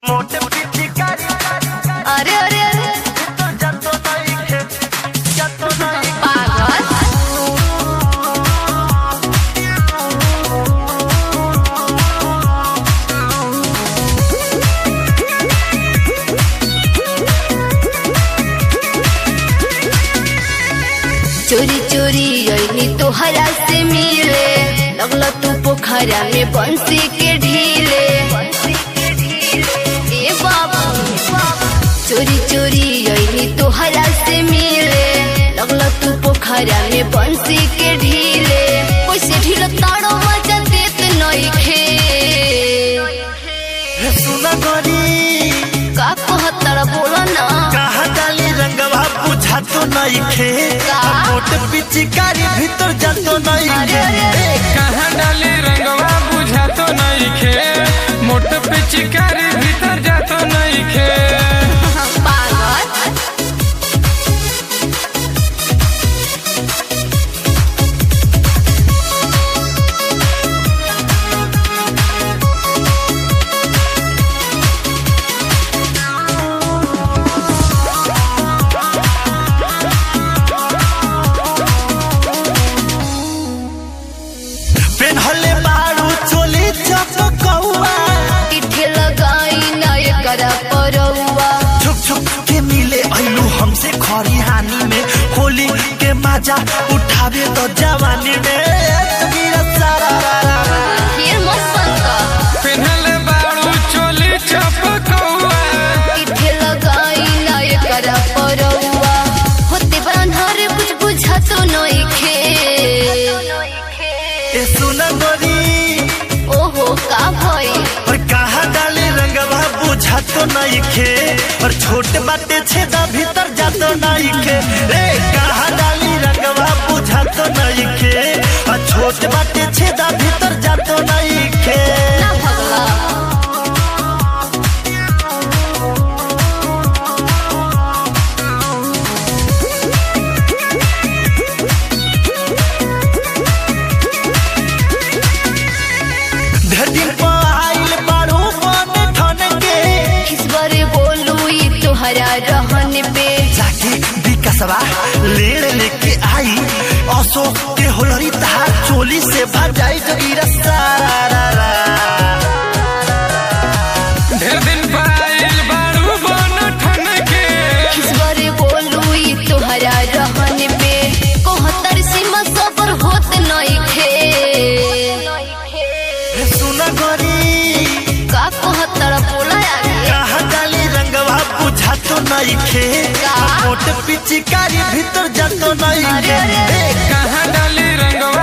मोटे पिचकारी अरे अरे अरे तो जतो नहीं खे जतो नहीं पागल चोरी चोरी अइनी तोहरा से मिले लगल तू पोखरा में बंसी के ढीले ए बाबा चोरी चोरी अइनी तोहरा से मिले लगल तू पोखरा में बंसी के ढीले कैसे ढील ताड़ो मजा देत नइखे सुना गोरी का कहतर बोला ना कहा डाली रंगवा बुझा तो नहीं खे का? मोटे पिचकारी भीतर जातो नहीं अरे खे अरे अरे कहाँ डाली रंगवा बुझा तो नहीं खे मोट पिचकारी भीतर जा तो नहीं खे पागल पेनहले बारू चोली चपकौआ इठे लगाई ना एकरा परौआ छुप छुप के मिले अइलू हमसे खरी हानि में होली के मजा उठावे तो जवानी में तगीरा सारा फिर मस्त पिन्हले बाड़ू चोली चपकौआ इठे लगाई ना एकरा परौआ होते बानहर कुछ बुझा तो नइखे ए सुना गोरी ओहो का भई और कहा डाली रंगवा बुझा तो नहीं खे और छोट बाटे छेदा भीतर जातो नहीं खे रे कहा डाली रंगवा बुझा तो नहीं खे और छोट बाटे छेदा भीतर जातो नहीं खे ना भगला ढेर दिन पर आइल बारू बन ठन के किस बारे बोलू ई तोहरा रहन पे जाके विकासवा लेड़ लेके आई अशोक के होलरी तार चोली से भजाई जगीरा सारा ढेर दिन पाइल बाड़ू बन ठन के किस बारे बोलू ई तोहरा रहन पे कोहतर सीमा सबर होत नइखे सुना गोरी का कोहतर बोला आगे कहा डाली रंगवा बुझा तो नहीं खे का? मोटे पिचकारी भीतर जातो नहीं अरे खे अरे ए, कहाँ डाली रंगवा